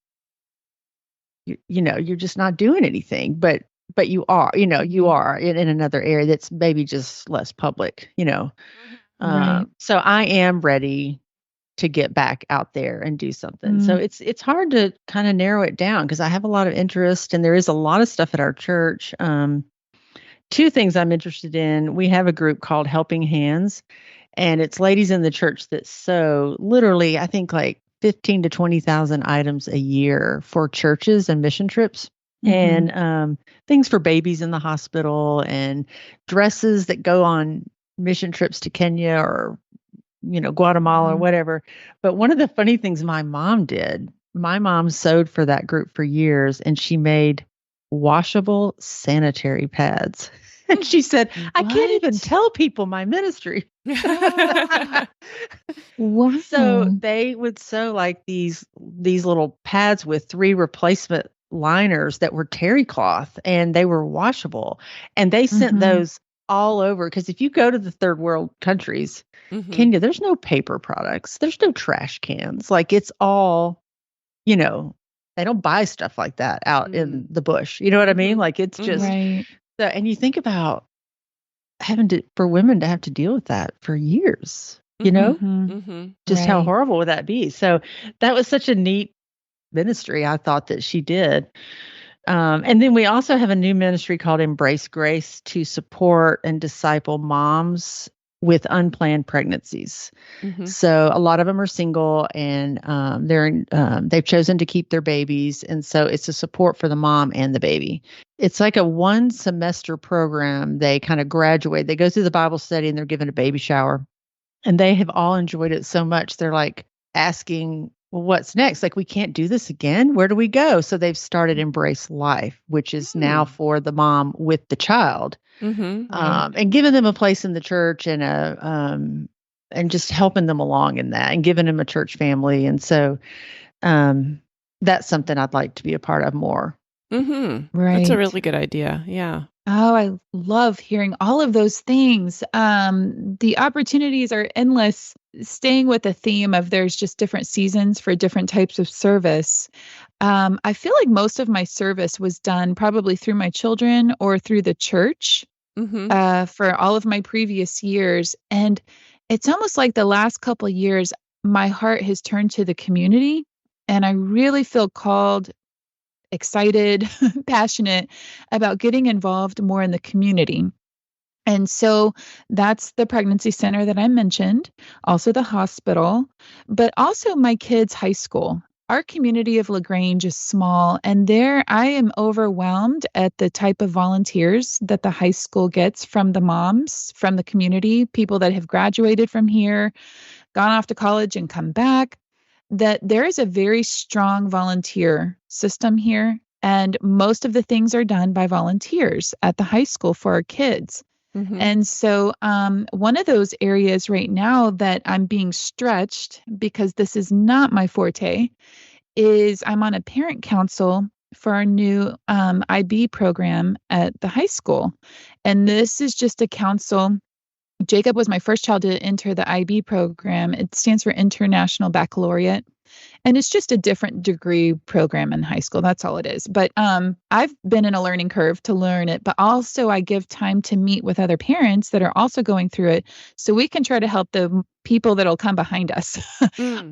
you're just not doing anything, but you are, you are in another area that's maybe just less public, Right. So I am ready to get back out there and do something. So it's hard to kind of narrow it down because I have a lot of interest and there is a lot of stuff at our church. Two things I'm interested in. We have a group called Helping Hands, and it's ladies in the church that sew literally, I think like 15 to 20,000 items a year for churches and mission trips. And things for babies in the hospital and dresses that go on mission trips to Kenya or Guatemala or whatever. But one of the funny things my mom sewed for that group for years, and she made washable sanitary pads. And she said, I can't even tell people my ministry. Wow. So they would sew like these little pads with 3 replacement liners that were terry cloth, and they were washable. And they sent those all over, because if you go to the third world countries, Kenya, there's no paper products, there's no trash cans. Like it's all, they don't buy stuff like that out in the bush. You know what I mean? Like it's just so. And you think about for women to have to deal with that for years. Just how horrible would that be? So that was such a neat ministry, I thought, that she did. And then we also have a new ministry called Embrace Grace to support and disciple moms with unplanned pregnancies. So a lot of them are single, and they've chosen to keep their babies. And so it's a support for the mom and the baby. It's like a 1-semester program. They kind of graduate, they go through the Bible study, and they're given a baby shower. And they have all enjoyed it so much. They're like asking, well, what's next? Like, we can't do this again. Where do we go? So they've started Embrace Life, which is now for the mom with the child, and giving them a place in the church and just helping them along in that and giving them a church family. And so that's something I'd like to be a part of more. Right. That's a really good idea. Yeah. Oh, I love hearing all of those things. The opportunities are endless. Staying with the theme of there's just different seasons for different types of service. I feel like most of my service was done probably through my children or through the church for all of my previous years. And it's almost like the last couple of years, my heart has turned to the community, and I really feel called, excited, passionate about getting involved more in the community. And so that's the pregnancy center that I mentioned, also the hospital, but also my kids' high school. Our community of LaGrange is small, and there I am overwhelmed at the type of volunteers that the high school gets from the moms, from the community, people that have graduated from here, gone off to college and come back, that there is a very strong volunteer system here. And most of the things are done by volunteers at the high school for our kids. And so one of those areas right now that I'm being stretched because this is not my forte is I'm on a parent council for our new IB program at the high school. And this is just a council. Jacob was my first child to enter the IB program. It stands for International Baccalaureate. And it's just a different degree program in high school. That's all it is. But I've been in a learning curve to learn it, but also I give time to meet with other parents that are also going through it so we can try to help the people that'll come behind us.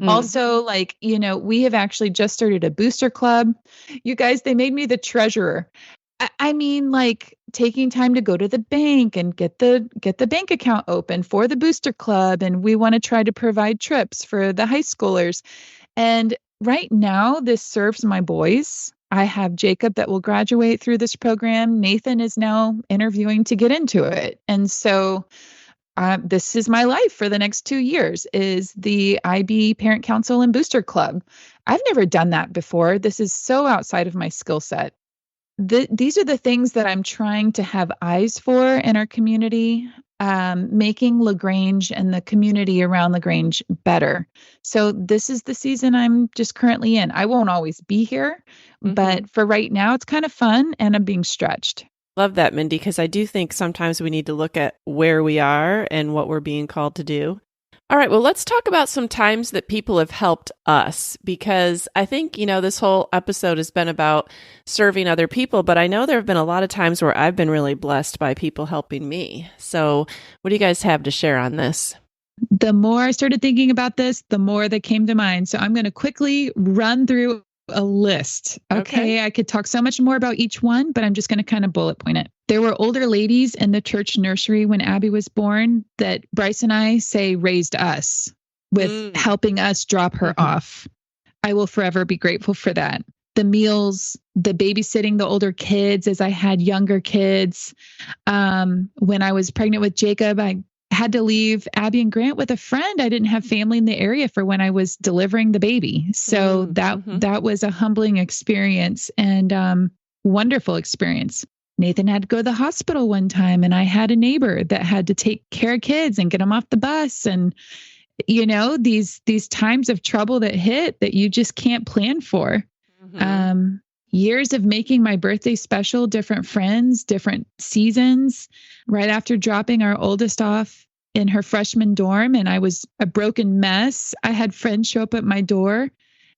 Also, like, we have actually just started a booster club. You guys, they made me the treasurer. I mean, like taking time to go to the bank and get the bank account open for the booster club. And we want to try to provide trips for the high schoolers. And right now, this serves my boys. I have Jacob that will graduate through this program. Nathan is now interviewing to get into it. And so this is my life for the next 2 years is the IB Parent Council and Booster Club. I've never done that before. This is so outside of my skill set. These are the things that I'm trying to have eyes for in our community, making LaGrange and the community around LaGrange better. So this is the season I'm just currently in. I won't always be here, but for right now, it's kind of fun and I'm being stretched. Love that, Mindy, because I do think sometimes we need to look at where we are and what we're being called to do. All right, well, let's talk about some times that people have helped us, because I think, this whole episode has been about serving other people, but I know there have been a lot of times where I've been really blessed by people helping me. So what do you guys have to share on this? The more I started thinking about this, the more that came to mind. So I'm going to quickly run through a list. Okay. I could talk so much more about each one, but I'm just going to kind of bullet point it. There were older ladies in the church nursery when Abby was born that Bryce and I say raised us with helping us drop her off. I will forever be grateful for that. The meals, the babysitting the older kids as I had younger kids. When I was pregnant with Jacob, I had to leave Abby and Grant with a friend. I didn't have family in the area for when I was delivering the baby. So that was a humbling experience and wonderful experience. Nathan had to go to the hospital one time and I had a neighbor that had to take care of kids and get them off the bus. And, these times of trouble that hit that you just can't plan for. Years of making my birthday special, different friends, different seasons. Right after dropping our oldest off in her freshman dorm and I was a broken mess, I had friends show up at my door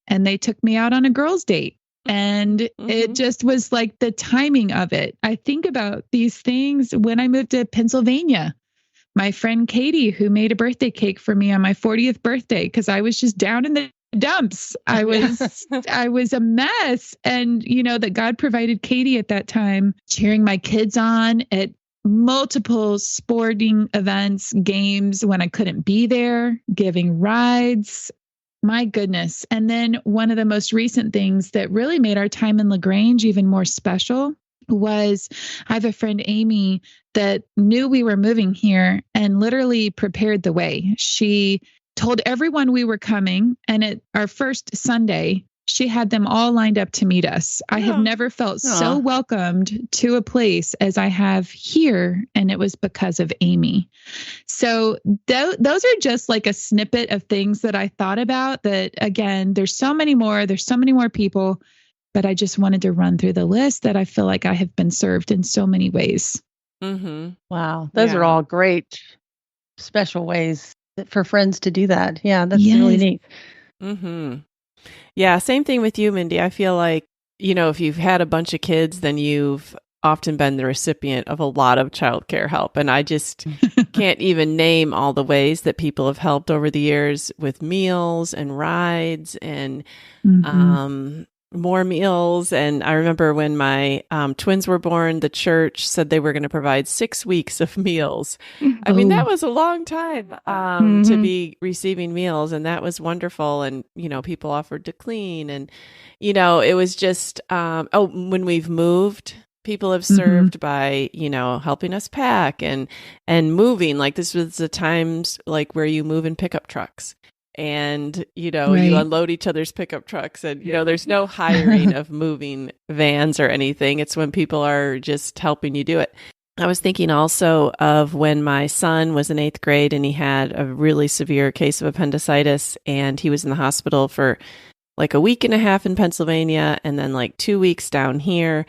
and they took me out on a girls' date. And it just was like the timing of it. I think about these things when I moved to Pennsylvania. My friend Katie, who made a birthday cake for me on my 40th birthday, because I was just down in the dumps. I was a mess. And, that God provided Katie at that time, cheering my kids on at multiple sporting events, games when I couldn't be there, giving rides. My goodness. And then one of the most recent things that really made our time in LaGrange even more special was I have a friend, Amy, that knew we were moving here and literally prepared the way. She told everyone we were coming. And at our first Sunday, she had them all lined up to meet us. I have never felt so welcomed to a place as I have here. And it was because of Amy. So those are just like a snippet of things that I thought about that, again, there's so many more people, but I just wanted to run through the list that I feel like I have been served in so many ways. Wow. Those are all great, special ways for friends to do that. Yeah, that's really neat. Yeah, same thing with you, Mindy. I feel like, if you've had a bunch of kids, then you've often been the recipient of a lot of childcare help. And I just can't even name all the ways that people have helped over the years with meals and rides and more meals. And I remember when my twins were born, the church said they were going to provide 6 weeks of meals. I mean, that was a long time to be receiving meals, and that was wonderful. And, people offered to clean. And, it was just, when we've moved, people have served by, helping us pack and moving. Like this was the times like where you move in pickup trucks. And, you unload each other's pickup trucks and, there's no hiring of moving vans or anything. It's when people are just helping you do it. I was thinking also of when my son was in 8th grade and he had a really severe case of appendicitis and he was in the hospital for like a week and a half in Pennsylvania and then like 2 weeks down here.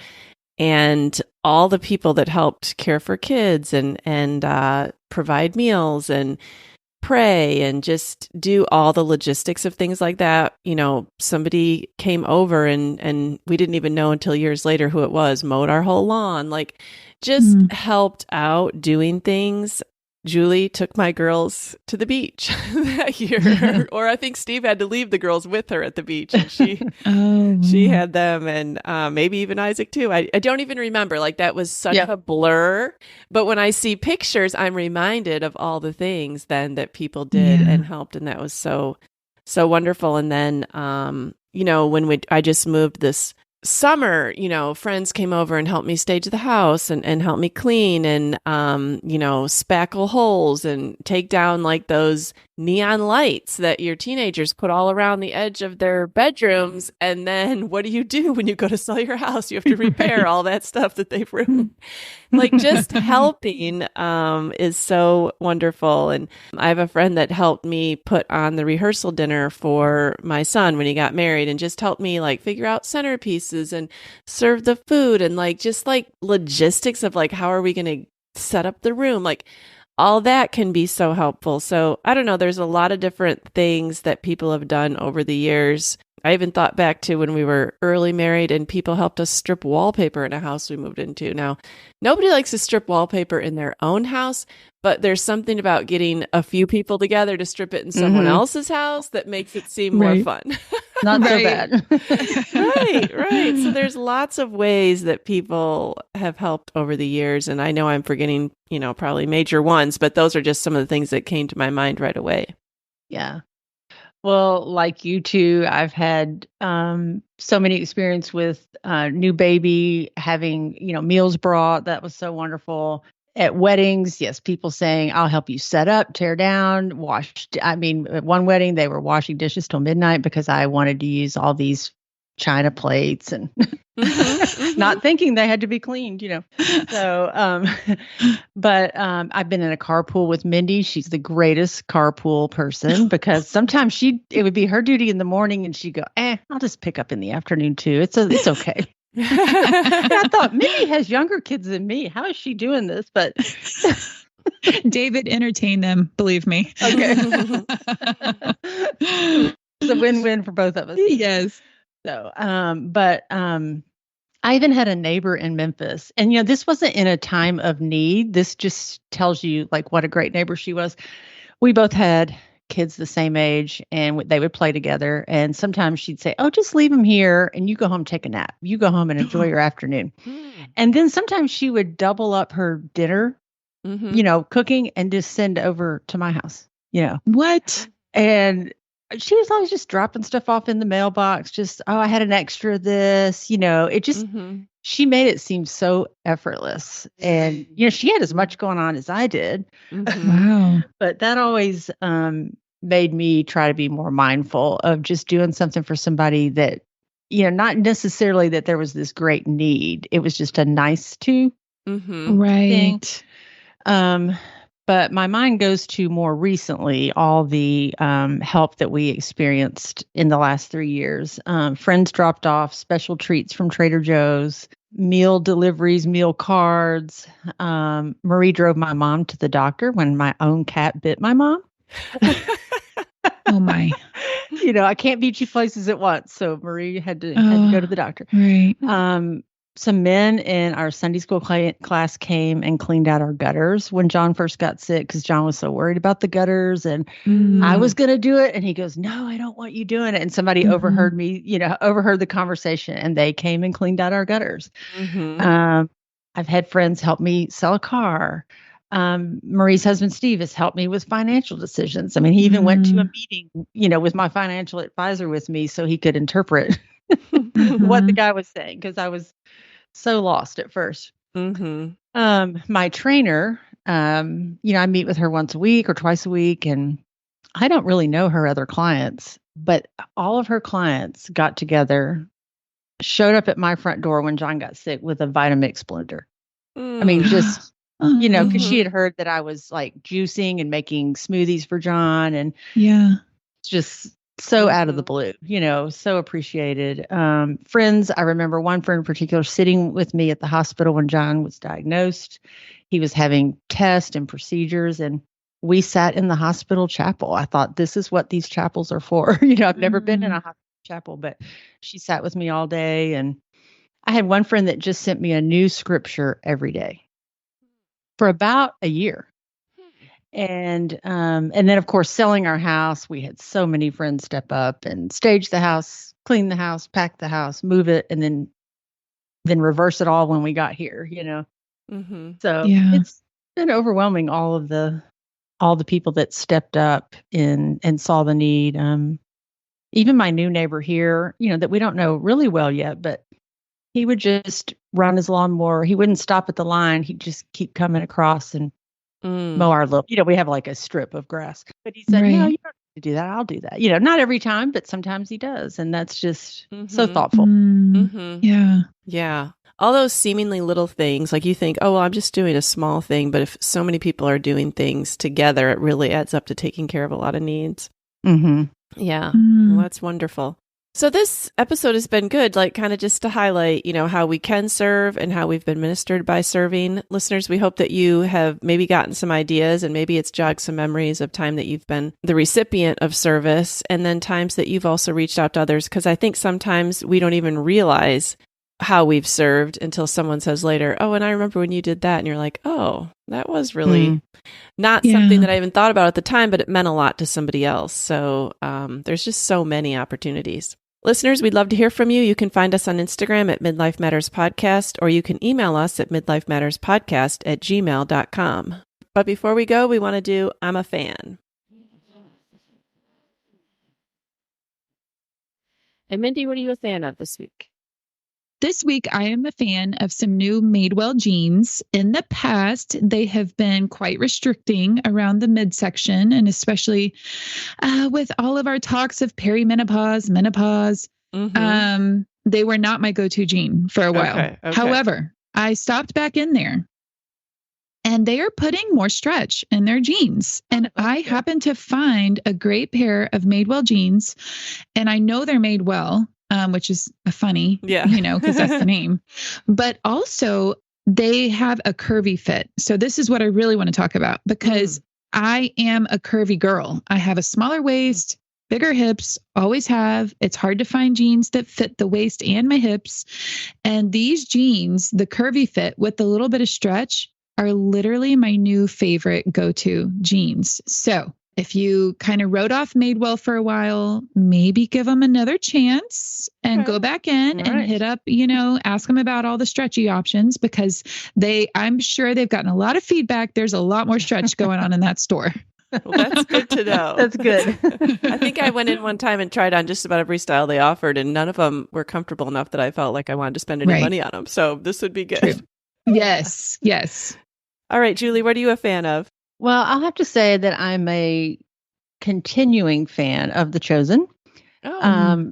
And all the people that helped care for kids and provide meals and pray and just do all the logistics of things like that. Somebody came over and we didn't even know until years later who it was, mowed our whole lawn, like just helped out doing things. Julie took my girls to the beach that year, or I think Steve had to leave the girls with her at the beach. And she had them, and maybe even Isaac too. I don't even remember. Like that was such a blur. But when I see pictures, I'm reminded of all the things then that people did and helped, and that was so wonderful. And then when I just moved this summer, friends came over and helped me stage the house and help me clean and, spackle holes and take down like those neon lights that your teenagers put all around the edge of their bedrooms. And then what do you do when you go to sell your house? You have to repair all that stuff that they've ruined. Like just helping is so wonderful. And I have a friend that helped me put on the rehearsal dinner for my son when he got married and just helped me like figure out centerpieces and serve the food and like just like logistics of like how are we going to set up the room, like all that can be so helpful. So I don't know, there's a lot of different things that people have done over the years. I even thought back to when we were early married and people helped us strip wallpaper in a house we moved into. Now, nobody likes to strip wallpaper in their own house, but there's something about getting a few people together to strip it in someone else's house that makes it seem more fun. Not so bad. Right. So there's lots of ways that people have helped over the years. And I know I'm forgetting, probably major ones, but those are just some of the things that came to my mind right away. Yeah. Well, like you two, I've had so many experience with new baby having, meals brought. That was so wonderful. At weddings, yes, people saying, I'll help you set up, tear down, wash. I mean, at one wedding, they were washing dishes till midnight because I wanted to use all these china plates and not thinking they had to be cleaned, So, but I've been in a carpool with Mindy. She's the greatest carpool person because sometimes it would be her duty in the morning and she'd go, I'll just pick up in the afternoon too. It's okay. I thought Mindy has younger kids than me. How is she doing this? But David entertained them, believe me. Okay. It's a win-win for both of us. Yes. So, I even had a neighbor in Memphis, and this wasn't in a time of need. This just tells you like what a great neighbor she was. We both had kids the same age, and they would play together. And sometimes she'd say, "Oh, just leave them here, and you go home, take a nap. You go home and enjoy your afternoon." And then sometimes she would double up her dinner, cooking, and just send over to my house. What? And she was always just dropping stuff off in the mailbox. Just, I had an extra of this, it just, she made it seem so effortless. And, she had as much going on as I did. Wow. But that always made me try to be more mindful of just doing something for somebody that, not necessarily that there was this great need. It was just a nice to right thing. But my mind goes to more recently, all the help that we experienced in the last 3 years. Friends dropped off special treats from Trader Joe's, meal deliveries, meal cards. Marie drove my mom to the doctor when my own cat bit my mom. Oh, my. I can't be two places at once. So Marie had to go to the doctor. Right. some men in our Sunday school class came and cleaned out our gutters when John first got sick, because John was so worried about the gutters, and I was going to do it. And he goes, "No, I don't want you doing it." And somebody overheard the conversation, and they came and cleaned out our gutters. I've had friends help me sell a car. Marie's husband, Steve, has helped me with financial decisions. I mean, he even went to a meeting, with my financial advisor with me so he could interpret what the guy was saying, because I was so lost at first. My trainer, I meet with her once a week or twice a week, and I don't really know her other clients, but all of her clients got together, showed up at my front door when John got sick with a Vitamix blender. I mean, just, because she had heard that I was like juicing and making smoothies for John, and just so out of the blue, so appreciated. Friends, I remember one friend in particular sitting with me at the hospital when John was diagnosed. He was having tests and procedures, and we sat in the hospital chapel. I thought, this is what these chapels are for. I've never been in a hospital chapel, but she sat with me all day. And I had one friend that just sent me a new scripture every day for about a year. And then, of course, selling our house, we had so many friends step up and stage the house, clean the house, pack the house, move it, and then reverse it all when we got here, So it's been overwhelming, all the people that stepped up and saw the need. Even my new neighbor here, that we don't know really well yet, but he would just run his lawnmower. He wouldn't stop at the line. He'd just keep coming across and mow our little, we have like a strip of grass. But he said, "No, you don't need to do that. I'll do that." Not every time, but sometimes he does. And that's just so thoughtful. Yeah. All those seemingly little things, like you think, oh, well, I'm just doing a small thing. But if so many people are doing things together, it really adds up to taking care of a lot of needs. Yeah. Well, that's wonderful. So this episode has been good, like kind of just to highlight, how we can serve and how we've been ministered by serving. Listeners, we hope that you have maybe gotten some ideas, and maybe it's jogged some memories of time that you've been the recipient of service, and then times that you've also reached out to others. Because I think sometimes we don't even realize how we've served until someone says later, "Oh, and I remember when you did that." And you're like, "Oh, that was really not something that I even thought about at the time, but it meant a lot to somebody else." So there's just so many opportunities. Listeners, we'd love to hear from you. You can find us on Instagram at Midlife Matters Podcast, or you can email us at midlifematterspodcast@gmail.com. But before we go, we want to do I'm a Fan. And Mindy, what are you a fan of this week? This week, I am a fan of some new Madewell jeans. In the past, they have been quite restricting around the midsection, and especially with all of our talks of perimenopause, menopause, they were not my go-to jean for a while. Okay. However, I stopped back in there, and they are putting more stretch in their jeans. And I happen to find a great pair of Madewell jeans, and I know they're made well. Which is funny, because that's the name. But also, they have a curvy fit. So this is what I really want to talk about, because I am a curvy girl. I have a smaller waist, bigger hips, always have. It's hard to find jeans that fit the waist and my hips. And these jeans, the curvy fit with a little bit of stretch, are literally my new favorite go-to jeans. So if you kind of wrote off Madewell for a while, maybe give them another chance and go back in and hit up, ask them about all the stretchy options, because I'm sure they've gotten a lot of feedback. There's a lot more stretch going on in that store. Well, that's good to know. That's good. I think I went in one time and tried on just about every style they offered, and none of them were comfortable enough that I felt like I wanted to spend any money on them. So this would be good. True. Yes. All right, Julie, what are you a fan of? Well, I'll have to say that I'm a continuing fan of The Chosen.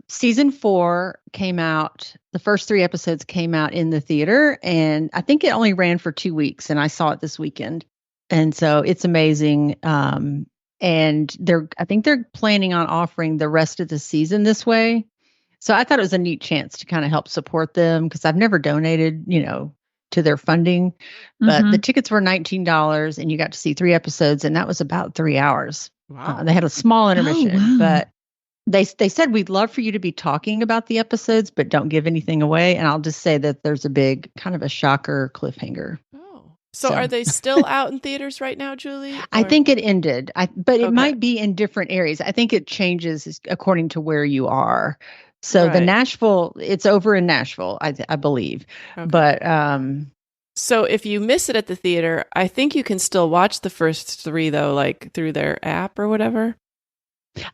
Season 4 came out. The first 3 episodes came out in the theater, and I think it only ran for 2 weeks, and I saw it this weekend. And so it's amazing. And I think they're planning on offering the rest of the season this way. So I thought it was a neat chance to kind of help support them, because I've never donated, to their funding, but the tickets were $19 and you got to see 3 episodes, and that was about 3 hours. Wow. They had a small intermission, but They said we'd love for you to be talking about the episodes, but don't give anything away. And I'll just say that there's a big kind of a shocker cliffhanger. Oh, so are they still out in theaters right now, Julie? I think it ended. But it might be in different areas. I think it changes according to where you are. So the Nashville, it's over in Nashville, I believe. Okay. But so if you miss it at the theater, I think you can still watch the first 3 though, like through their app or whatever.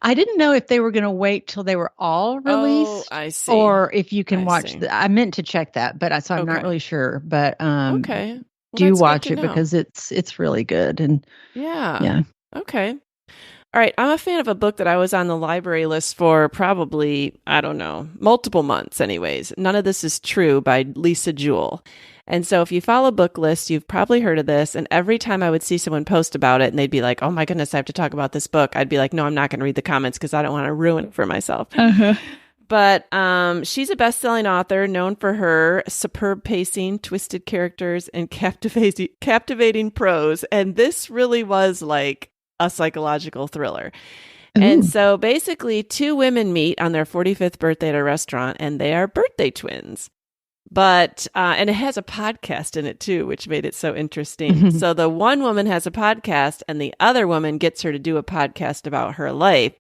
I didn't know if they were going to wait till they were all released. Oh, I see. Or if you can watch. I meant to check that, but I'm not really sure. But okay, well, do watch it because it's really good. And yeah. Okay. All right. I'm a fan of a book that I was on the library list for probably, I don't know, multiple months anyways. None of This Is True by Lisa Jewell. And so if you follow book lists, you've probably heard of this. And every time I would see someone post about it and they'd be like, oh my goodness, I have to talk about this book, I'd be like, no, I'm not going to read the comments because I don't want to ruin it for myself. Uh-huh. But she's a best-selling author known for her superb pacing, twisted characters, and captivating prose. And this really was like a psychological thriller. Ooh. And so basically 2 women meet on their 45th birthday at a restaurant, and they are birthday twins. But, and it has a podcast in it too, which made it so interesting. So the one woman has a podcast and the other woman gets her to do a podcast about her life.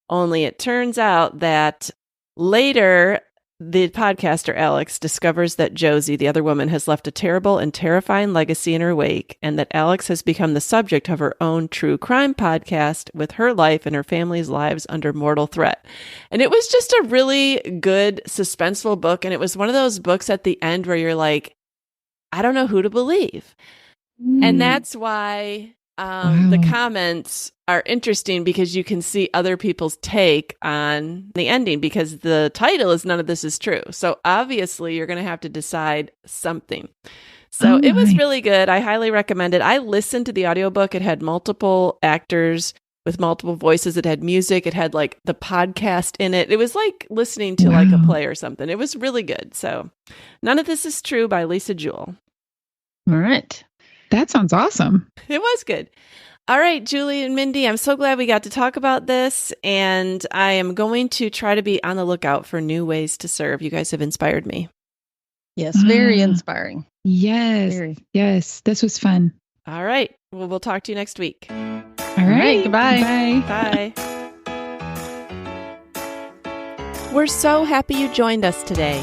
Only it turns out that later, the podcaster Alex discovers that Josie, the other woman, has left a terrible and terrifying legacy in her wake, and that Alex has become the subject of her own true crime podcast with her life and her family's lives under mortal threat. And it was just a really good, suspenseful book, and it was one of those books at the end where you're like, I don't know who to believe. And that's why the comments are interesting, because you can see other people's take on the ending, because the title is None of This Is True. So obviously you're going to have to decide something. So it was really good. I highly recommend it. I listened to the audiobook. It had multiple actors with multiple voices. It had music. It had like the podcast in it. It was like listening to like a play or something. It was really good. So None of This Is True by Lisa Jewell. All right. That sounds awesome. It was good. All right, Julie and Mindy, I'm so glad we got to talk about this, and I am going to try to be on the lookout for new ways to serve. You guys have inspired me. Yes, very inspiring. Yes, yes, this was fun. All right, well, we'll talk to you next week. All right, goodbye. Bye. We're so happy you joined us today.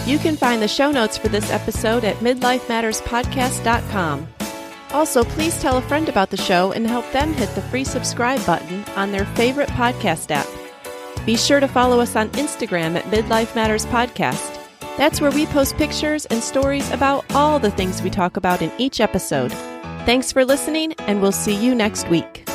You can find the show notes for this episode at midlifematterspodcast.com. Also, please tell a friend about the show and help them hit the free subscribe button on their favorite podcast app. Be sure to follow us on Instagram at Midlife Matters Podcast. That's where we post pictures and stories about all the things we talk about in each episode. Thanks for listening, and we'll see you next week.